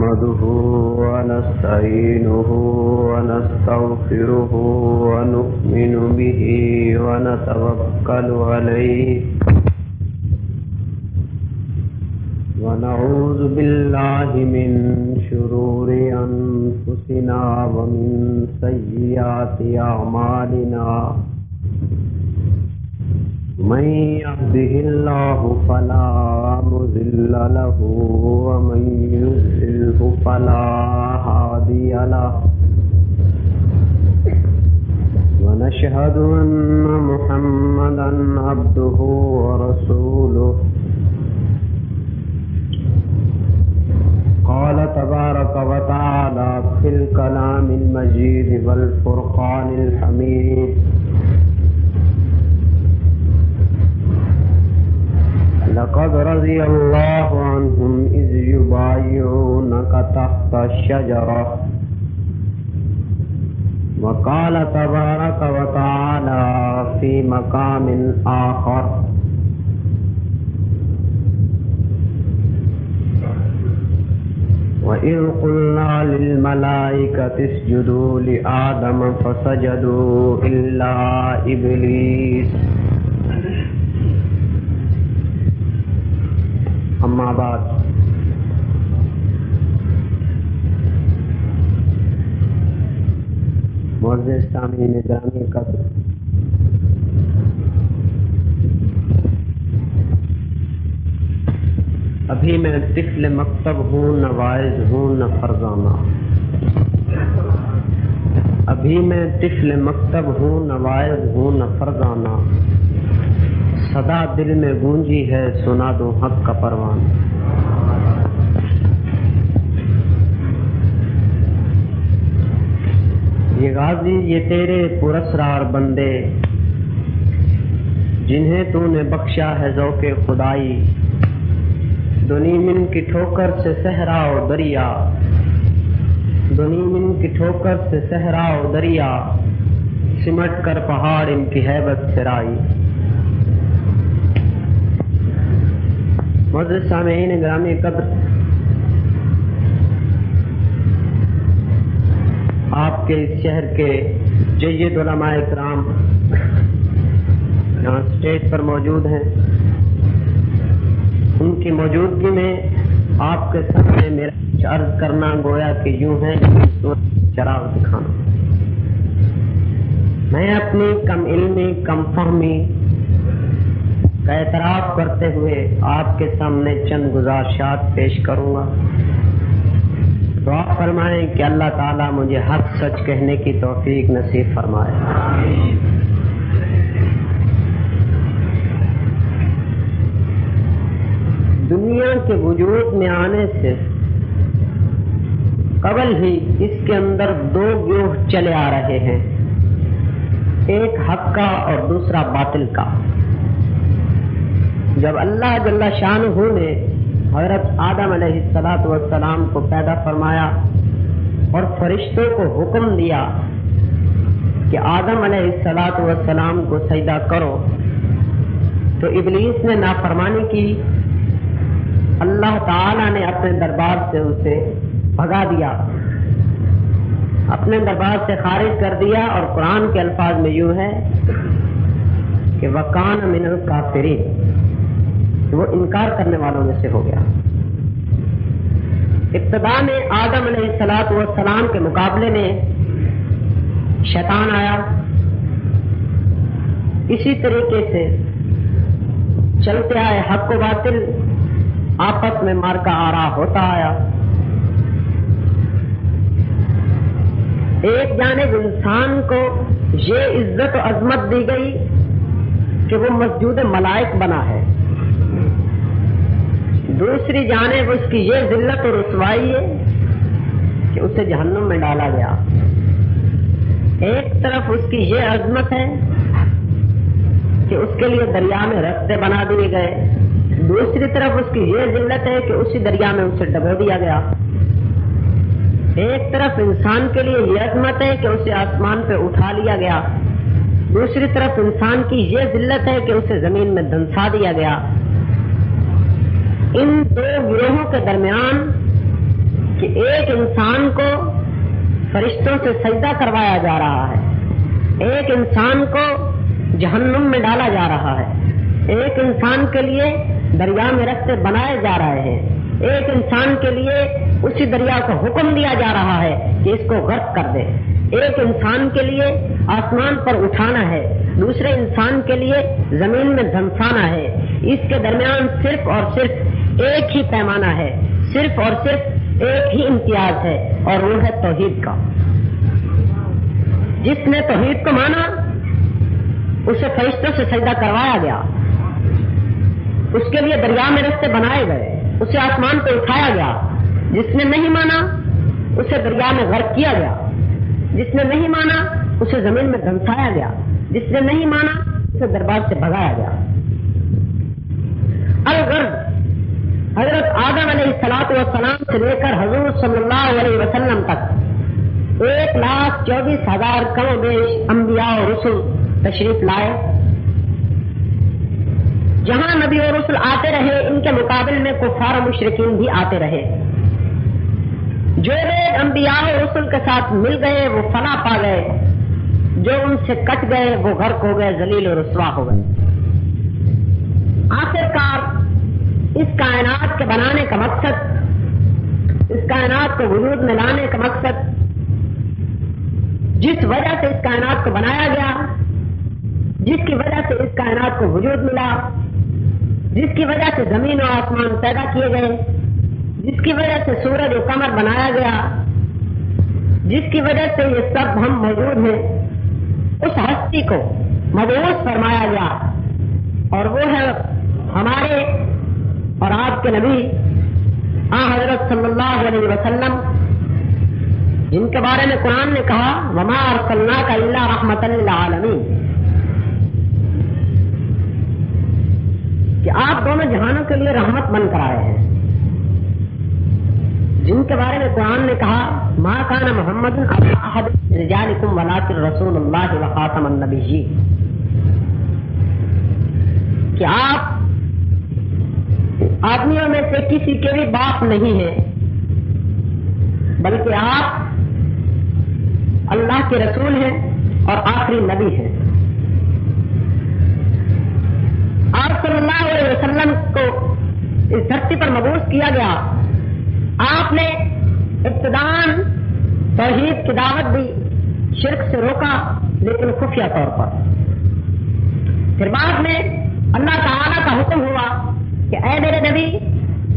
نحمده ونستعينه ونستغفره ونؤمن به ونتوكل عليه ونعوذ بالله من شرور أنفسنا ومن سيئات أعمالنا من يهده الله فلا مضل له ومن يضلل فلا هادي له ونشهد أن محمدا عبده ورسوله قال تبارك وتعالى في الكلام المجيد والفرقان الحميد لقد رضي الله عنهم إذ يبايعونك تحت الشجرة وقال تبارك وتعالى في مقام آخر وَإِذْ قُلْنَا لِلْمَلَائِكَةِ اسْجُدُوا لِآدَمَ فَسَجَدُوا إِلَّا إِبْلِيسَ اما بعد معزز سامعین گرامی قدر، ابھی میں طفل مکتب ہوں، نہ واعظ ہوں نہ فرزانہ. ابھی میں طفل مکتب ہوں، نہ واعظ ہوں نہ فرزانہ. صدا دل میں گونجی ہے، سنا دو حق کا پروان. یہ غازی یہ تیرے پراسرار بندے جنہیں تو نے بخشا ہے ذوق خدائی. دنی من کی ٹھوکر سے صحرا و دریا، دنی من کی ٹھوکر سے صحرا و دریا، سمٹ کر پہاڑ ان کی ہیبت سرائی. معزز سامعین گرامی قدر، آپ کے اس شہر کے جید علماء کرام یہاں اسٹیج پر موجود ہیں. ان کی موجودگی میں آپ کے سامنے میرا عرض کرنا گویا کہ یوں ہے چراغ دکھانا. میں اپنی کم علمی کم فہمی کا اعتراف کرتے ہوئے آپ کے سامنے چند گزارشات پیش کروں گا. دعا فرمائیں کہ اللہ تعالیٰ مجھے حق سچ کہنے کی توفیق نصیب فرمائے. دنیا کے وجود میں آنے سے قبل ہی اس کے اندر دو گروہ چلے آ رہے ہیں، ایک حق کا اور دوسرا باطل کا. جب اللہ جل شانہ نے حضرت آدم علیہ السلام کو پیدا فرمایا اور فرشتوں کو حکم دیا کہ آدم علیہ السلام کو سجدہ کرو، تو ابلیس نے نافرمانی کی. اللہ تعالی نے اپنے دربار سے اسے بھگا دیا، اپنے دربار سے خارج کر دیا، اور قرآن کے الفاظ میں یوں ہے کہ وَكَانَ مِنَ الْكَافِرِينَ، وہ انکار کرنے والوں میں سے ہو گیا. ابتدا میں آدم علیہ السلام کے مقابلے میں شیطان آیا. اسی طریقے سے چلتے آئے حق و باطل آپس میں مارکا آرا ہوتا آیا. ایک جانب انسان کو یہ عزت و عظمت دی گئی کہ وہ مسجود ملائک بنا ہے، دوسری جانب اس کی یہ ذلت و رسوائی ہے کہ اسے جہنم میں ڈالا گیا. ایک طرف اس کی یہ عظمت ہے کہ اس کے لیے دریا میں رستے بنا دیے گئے، دوسری طرف اس کی یہ ذلت ہے کہ اسی دریا میں اسے ڈبو دیا گیا. ایک طرف انسان کے لیے یہ عظمت ہے کہ اسے آسمان پہ اٹھا لیا گیا، دوسری طرف انسان کی یہ ذلت ہے کہ اسے زمین میں دھنسا دیا گیا. ان دو گروہوں کے درمیان کہ ایک انسان کو فرشتوں سے سجدہ کروایا جا رہا ہے، ایک انسان کو جہنم میں ڈالا جا رہا ہے، ایک انسان کے لیے دریا میں رستے بنائے جا رہے ہیں، ایک انسان کے لیے اسی دریا کو حکم دیا جا رہا ہے کہ اس کو غرق کر دے، ایک انسان کے لیے آسمان پر اٹھانا ہے، دوسرے انسان کے لیے زمین میں دھمسانا ہے۔ اس کے درمیان صرف اور صرف ایک ہی پیمانہ ہے، صرف اور صرف ایک ہی امتیاز ہے، اور وہ ہے توحید کا۔ جس نے توحید کو مانا اسے فرشتوں سے سجدہ کروایا گیا، اس کے لیے دریا میں رستے بنائے گئے، اسے آسمان پہ اٹھایا گیا۔ جس نے نہیں مانا اسے دریا میں غرق کیا گیا، جس نے نہیں مانا اسے زمین میں دھمسایا گیا، جس نے نہیں مانا اسے دربار سے بھگایا گیا۔ الغرض حضرت آدم علیہ السلام سے لے کر حضور صلی اللہ علیہ وسلم تک 1,24,000 کم و بیش انبیاء و رسل تشریف لائے۔ جہاں نبی اور رسل آتے رہے، ان کے مقابل میں کفار و مشرکین بھی آتے رہے۔ جو لوگ انبیاء اور رسل کے ساتھ مل گئے وہ فلاح پا گئے، جو ان سے کٹ گئے وہ غرق ہو گئے، ذلیل و رسوا ہو گئے۔ آخرکار اس کائنات کے بنانے کا مقصد، اس کائنات کو وجود میں لانے کا مقصد، جس وجہ سے اس کائنات کو بنایا گیا، جس کی وجہ سے اس کائنات کو وجود ملا، جس کی وجہ سے زمین و آسمان پیدا کیے گئے، جس کی وجہ سے سورج و قمر بنایا گیا، جس کی وجہ سے یہ سب ہم موجود ہیں، اس ہستی کو مبعوث فرمایا گیا، اور وہ ہے ہمارے اور آپ کے نبی حضرت صلی اللہ علیہ وسلم، جن کے بارے میں قرآن نے کہا وما ارسلناک الا رحمۃ للعالمین، کہ آپ دونوں جہانوں کے لیے رحمت بن کر آئے ہیں، جن کے بارے میں قرآن نے کہا ما کان محمد ابا احد من رجالکم ولکن رسول اللہ وخاتم النبیین، کہ آپ آدمیوں میں سے کسی کے بھی باپ نہیں ہیں، بلکہ آپ اللہ کے رسول ہیں اور آخری نبی ہیں۔ آپ صلی اللہ علیہ وسلم کو اس دھرتی پر مبعوث کیا گیا۔ آپ نے ابتداءً توحید کی دعوت دی، شرک سے روکا لیکن خفیہ طور پر۔ پھر بعد میں اللہ تعالیٰ کا حکم ہوا کہ اے میرے نبی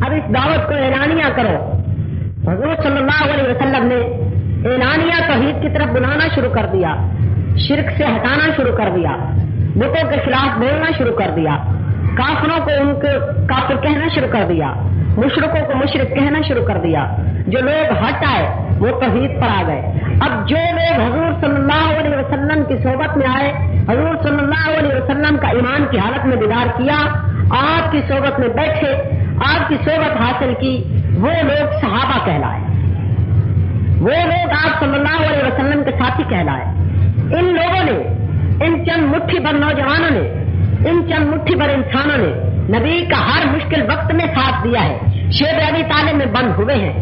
اب اس دعوت کو اعلانیہ کرو۔ حضور صلی اللہ علیہ وسلم نے اعلانیہ توحید کی طرف بلانا شروع کر دیا، شرک سے ہٹانا شروع کر دیا، بتوں کے خلاف بولنا شروع کر دیا، کافروں کو ان کے کافر کہنا شروع کر دیا، مشرکوں کو مشرک کہنا شروع کر دیا۔ جو لوگ ہٹ آئے وہ توحید پر آ گئے۔ اب جو لوگ حضور صلی اللہ علیہ وسلم کی صحبت میں آئے، حضور صلی اللہ علیہ وسلم کا ایمان کی حالت میں دیدار کیا، آپ کی صحبت میں بیٹھے، آپ کی صحبت حاصل کی، وہ لوگ صحابہ کہلائے، وہ لوگ آپ صلی اللہ علیہ وسلم کے ساتھی کہلائے۔ ان لوگوں نے، ان چند مٹھی بھر نوجوانوں نے، ان چند مٹھی بھر انسانوں نے نبی کا ہر مشکل وقت میں ساتھ دیا ہے، شیب ابی طالب میں بند ہوئے ہیں،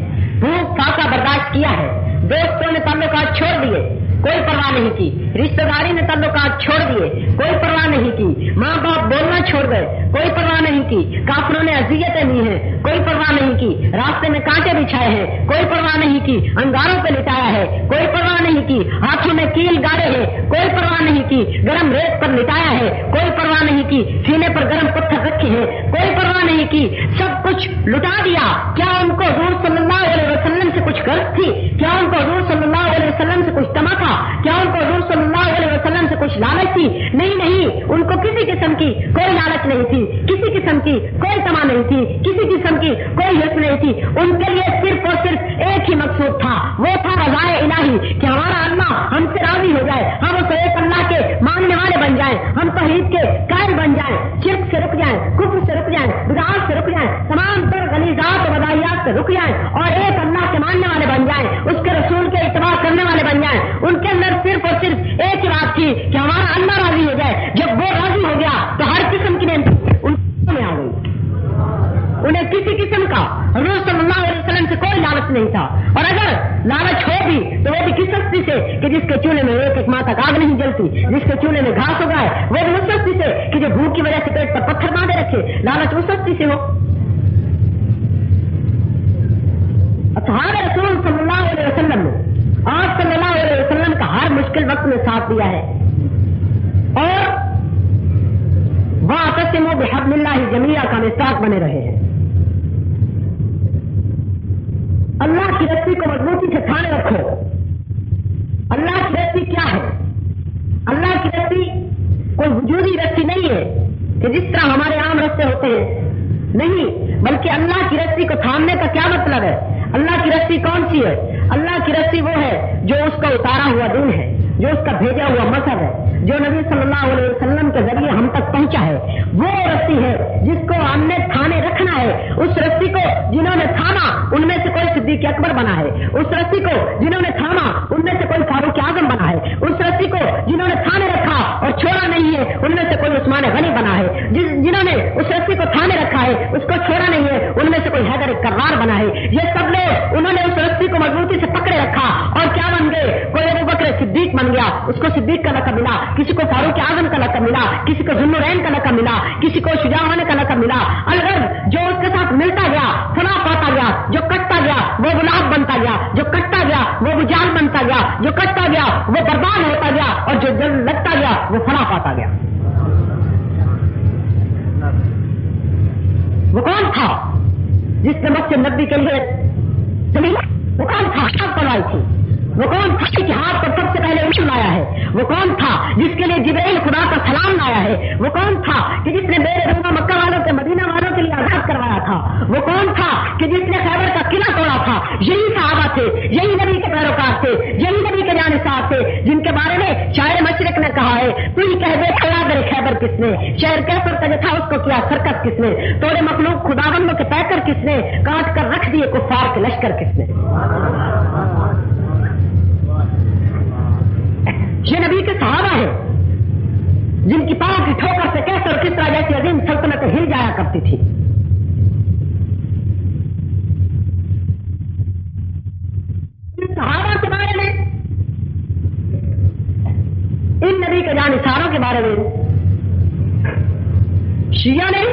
بھوک فاقہ برداشت کیا ہے، دوستوں نے تعلقات چھوڑ دیے، کوئی پرواہ نہیں کی، رشتہ داری نے تعلقات چھوڑ دیے، کوئی پرواہ نہیں کی، ماں باپ بولنا چھوڑ گئے، کوئی پرواہ نہیں کی، کافروں نے اذیتیں دی ہیں، کوئی پرواہ نہیں کی، راستے میں کانٹے بچھائے ہیں، کوئی پرواہ نہیں کی، انگاروں پہ لٹایا ہے، کوئی پرواہ نہیں کی، ہاتھوں میں کیل گاڑے ہیں، کوئی پرواہ نہیں کی، گرم ریت پر لٹایا ہے، کوئی پرواہ نہیں کی، سینے پر گرم پتھر رکھے ہیں، کوئی پرواہ نہیں کی، سب کچھ لٹا دیا۔ کیا ان کو حضور صلی اللہ علیہ وسلم سے کچھ غرض تھی؟ کیا ان کو حضور صلی اللہ علیہ وسلم سے کچھ تما تھا؟ کیا ان کو حضور صلی اللہ علیہ وسلم سے کچھ لالچ تھی؟ نہیں، ان کو کسی قسم کی کوئی لالچ نہیں تھی، کسی قسم کی کوئی تما نہیں تھی، کسی قسم کی کوئی حرص نہیں تھی۔ ان کے لیے صرف اور صرف ایک ہی مقصود تھا، وہ تھا رضائے الہی، کہ ہمارا اللہ ہم سے راضی ہو جائے، ہم اسے ایک اللہ کے ماننے والے بن جائیں، ہم توحید کے قائل بن جائیں، شرک سے رک جائیں، کفر سے رک جائیں، بدعات سے رک جائیں، تمام تر غلیظات و بدعیات سے رک جائیں، اور ایک اللہ کے ماننے والے بن جائیں، اس کے رسول کے اتباع کرنے والے بن جائیں۔ ان کے اندر صرف اور صرف ایک ہی بات تھی کہ ہمارا اللہ راضی ہو جائے۔ جب وہ راضی ہو گیا تو ہر قسم کی نعمت ان میں آ گئی، انہیں کسی قسم کا حضور صلی اللہ علیہ وسلم سے کوئی لالچ نہیں تھا، اور اگر لالچ ہو بھی تو وہ بھی کس سستی سے کہ جس کے چولہے میں ایک ماہ تک آگ نہیں جلتی، جس کے چولہے میں گھاس اگائے، وہ بھی اس سستی سے کہ جو بھوک کی وجہ سے پیٹ پر پتھر باندھے رکھے، لالچ اس سستی سے ہو۔ اصحاب رسول صلی اللہ علیہ وسلم نے آپ صلی اللہ علیہ وسلم کا ہر مشکل وقت میں ساتھ دیا ہے، اور واعتصموا بحبل اللہ جمیعا کا مصداق بنے رہے ہیں۔ اللہ کی رسی کو مضبوطی سے تھامے رکھو۔ اللہ کی رسی کیا ہے؟ اللہ کی رسی کوئی وجودی رسی نہیں ہے کہ جس طرح ہمارے عام رستے ہوتے ہیں، نہیں، بلکہ اللہ کی رسی کو تھامنے کا کیا مطلب ہے؟ اللہ کی رسی کون سی ہے؟ اللہ کی رسی وہ ہے جو اس کا اتارا ہوا دین ہے، جو اس کا بھیجا ہوا مذہب ہے، جو نبی صلی اللہ علیہ وسلم کے ذریعے ہم تک پہنچا ہے، وہ رسی ہے جس کو ہم نے تھامے رکھنا ہے۔ اس رسی کو جنہوں نے تھاما ان میں سے کوئی صدیق اکبر بنا ہے، اس رسی کو جنہوں نے تھاما ان میں سے کوئی فاروق اعظم بنا ہے، اس رسی کو جنہوں نے تھامے رکھا اور چھوڑا نہیں ہے ان میں سے کوئی عثمان غنی بنا ہے، جنہوں نے اس رسی کو تھامے رکھا ہے اس کو چھوڑا نہیں ہے ان میں سے کوئی حیدر کرار بنا ہے۔ یہ سب لوگ انہوں نے اس رسی کو مضبوطی سے پکڑے رکھا اور کیا بن گئے؟ کوئی ابو بکر صدیق بن گیا، اس کو صدیق کا لقب ملا، کسی کو فاروق اعظم کا لقب ملا، کسی کو ذوالنورین کا لقب ملا، کسی کو شجاع ہونے کا لقب ملا۔ الگ جو اس کے ساتھ ملتا گیا فنا پاتا گیا، جو کٹتا گیا وہ گلاب بنتا گیا، جو کٹتا گیا وہ بجال بنتا گیا، جو کٹتا گیا وہ برباد ہوتا گیا، اور جو جل لگتا گیا وہ فنا پاتا گیا۔ وہ کون تھا جس نے مسجد نبی کے لیے زمین؟ وہ کون تھا سب کروائی تھی؟ وہ کون تھا کہ ہاتھ پر سب سے پہلے اٹھ لایا ہے؟ وہ کون تھا جس کے لیے جبرائیل خدا کا سلام لایا ہے؟ وہ کون تھا کہ جس نے میرے روما مکہ والوں کے مدینہ والوں کے لیے آزاد کروایا تھا؟ وہ کون تھا کہ جس نے خیبر کا قلعہ توڑا تھا؟ یہی صحابہ تھے، یہی نبی کے پیروکار تھے، یہی نبی کے جانثار تھے جن کے بارے میں شاعر مشرق نے کہا ہے، تو ہی کہہ دے کھڑا در خیبر کس نے، شہر کیفر کا جو تھا اس کو کیا سرکت کس نے، توڑے مخلوق خداوندوں کے پیکر کس نے، کاٹ کر رکھ دیے کفار کے لشکر کس نے۔ یہ نبی کے صحابہ ہیں جن کی پاؤں کی ٹھوکر سے کیسے اور کس طرح جیسی عظیم سلطنت ہل جایا کرتی تھی۔ ان صحابہ کے بارے میں، ان نبی کے جانثاروں کے بارے میں شیعہ نے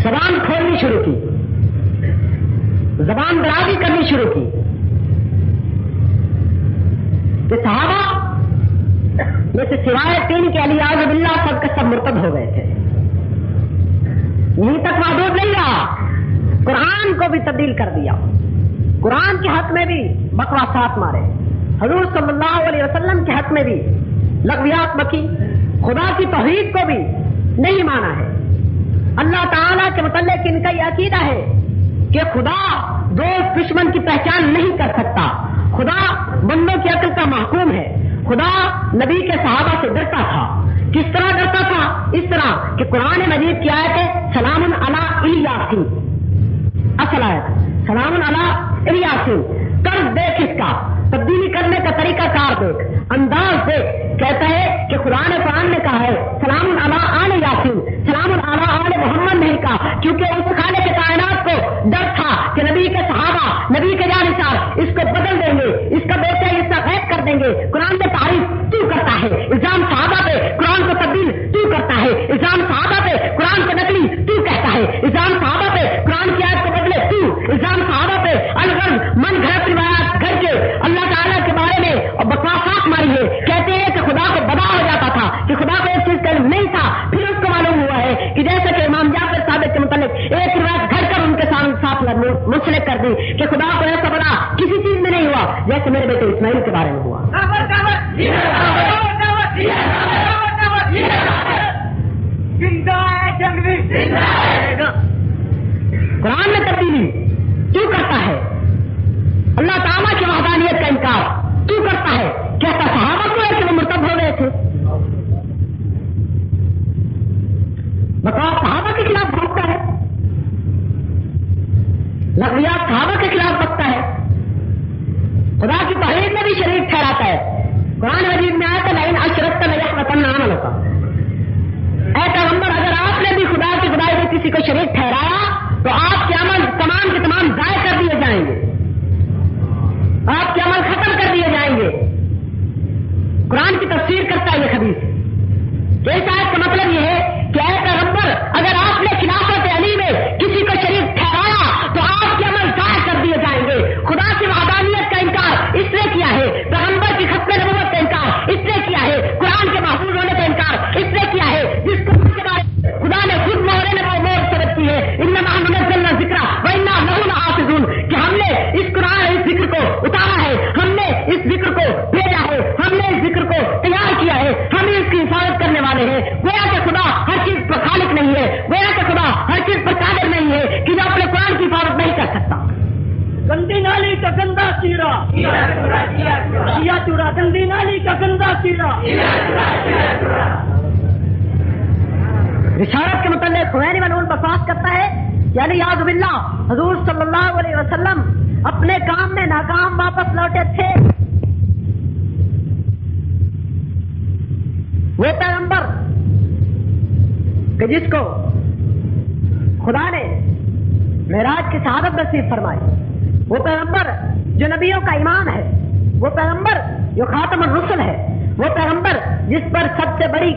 زبان کھولنی شروع کی، زبان درازی کرنی شروع کی کہ صحابہ میں سے سوائے تین کے علی اعوذ باللہ سب کے سب مرتد ہو گئے تھے۔ یہیں تک محدود نہیں رہا، قرآن کو بھی تبدیل کر دیا، قرآن کے حق میں بھی بکواسات مارے، حضور صلی اللہ علیہ وسلم کے حق میں بھی لغویات بکی، خدا کی توحید کو بھی نہیں مانا ہے۔ اللہ تعالیٰ کے متعلق ان کا یہ عقیدہ ہے کہ خدا دوست دشمن کی پہچان نہیں کر سکتا، خدا بندوں کی عقل کا محکوم ہے۔ خدا نبی کے صحابہ سے ڈرتا تھا، کس طرح ڈرتا تھا؟ اس طرح کہ قرآن مجید کی آیت ہے سلام علی الیاسین، اصل آیت سلام علی الیاسین، طرز دیکھ اس کا، تبدیلی کرنے کا طریقہ کار دیکھ، انداز دیکھ، کہتا ہے کہ قرآن نے کہا ہے سلام علی آل یاسین، سلام علی آل محمد نہیں کہا، کیونکہ اس خالق کائنات کو ڈر تھا کہ نبی کے صحابہ، نبی کے جانثار اس کو بدل دیں گے، اس کا بیٹا اس کا غیب کر دیں گے۔ قرآن میں تعریف تو کرتا ہے، الزام صحابہ پہ قرآن کو تبدیل تو کرتا ہے، الزام صحابہ پہ قرآن کو نقلی تو کہتا ہے، الزام صحابہ پہ قرآن کی آیت کو بدلے تو، الزام صحابہ پہ الغرض من گھڑت روایات گھر کے اللہ تعالیٰ کے بارے میں اور بکواسات ماری ہے۔ کہتے ہیں کہ خدا کو بدا ہو جاتا تھا، کہ خدا کو ایک چیز کا علم نہیں تھا، پھر اس کو معلوم ہوا ہے کہ جیسے کہ امام جعفر صادق کے متعلق ایک روایت گھڑ کر ان کے ساتھ منسلک کر دی کہ خدا کو ایسا بدا کسی چیز میں نہیں ہوا جیسے میرے بیٹے اسماعیل کے بارے میں ہوا۔ قرآن میں تبدیلی کیوں کرتا ہے؟ اللہ تعالیٰ کی وحدانیت کا انکار کیوں کرتا ہے؟ کہتا صحابہ کو ہے کہ وہ مرتد ہو گئے تھے، بقاء صحابہ کے خلاف بھاگتا ہے، لغویات صحابہ کے خلاف بکتا ہے، خدا کی توحید میں بھی شریک ٹھہراتا ہے، چیرا شیعہ چورا گندی نالی کا گندا چیرا. رسالت کے متعلق خمینی ملعون بکواس کرتا ہے کہ علیاذ باللہ حضور صلی اللہ علیہ وسلم اپنے کام میں ناکام واپس لوٹے تھے. وہ پیغمبر کہ جس کو خدا نے معراج کی شہادت نصیب فرمائی، وہ پیغمبر جو نبیوں کا امام ہے، وہ پیغمبر جو خاتم الرسل ہے، وہ پیغمبر جس پر سب سے بڑی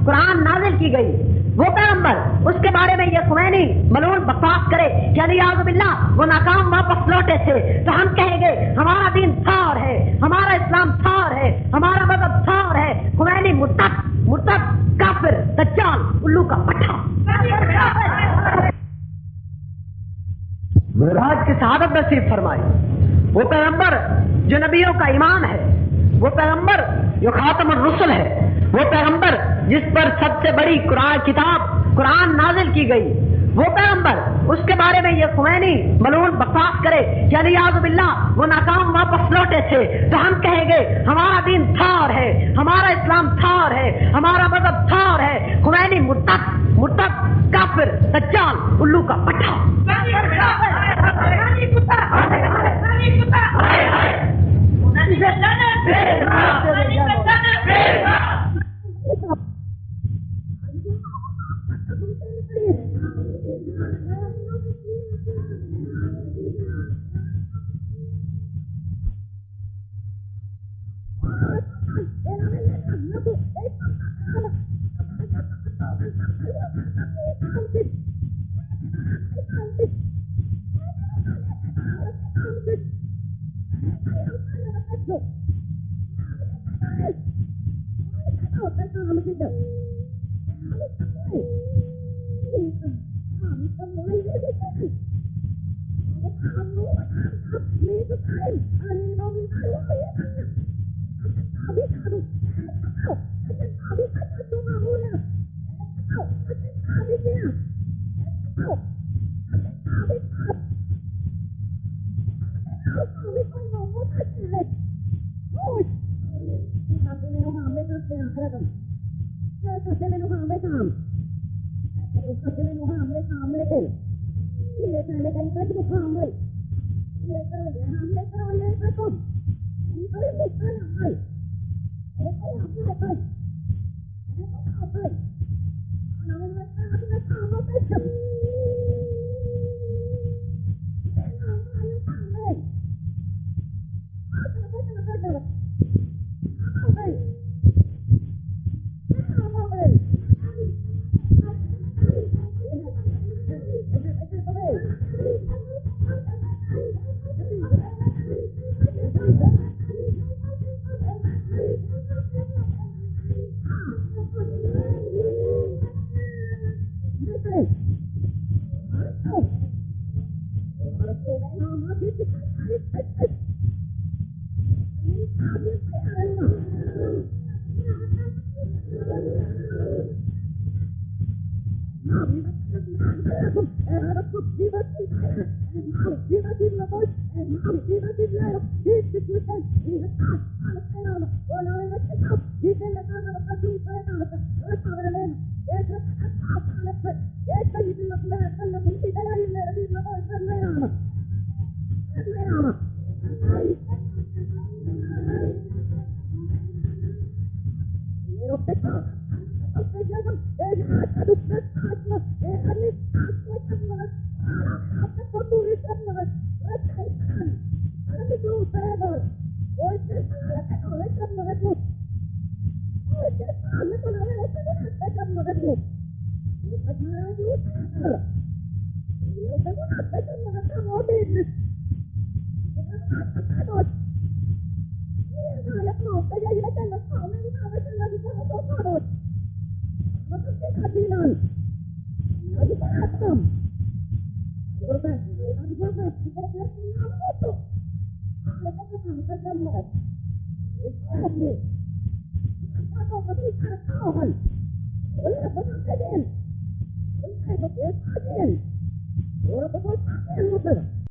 قرآن نازل کی گئی، وہ پیغمبر اس کے بارے میں یہ خمینی ملعون بکواس کرے کہ علیاذ باللہ وہ ناکام واپس لوٹے تھے، تو ہم کہیں گے ہمارا دین تھا اور ہے، ہمارا اسلام تھا اور ہے، ہمارا مذہب تھا اور ہے. خمینی مرتد کافر دجال الو کا پٹھا. معراج کی شہادت نصیب فرمائی، وہ پیغمبر جو نبیوں کا امام ہے، وہ پیغمبر جو خاتم الرسل ہے، وہ پیغمبر جس پر سب سے بڑی قرآن نازل کی گئی، وہ پیغمبر اس کے بارے میں یہ خمینی ملعون بکواس کرے کہ علیاذ باللہ وہ ناکام واپس لوٹے تھے، تو ہم کہیں گے ہمارا دین تھا اور ہے، ہمارا اسلام تھا اور ہے، ہمارا مذہب تھا اور ہے. خمینی مرتد کافر دجال الو کا پٹھا.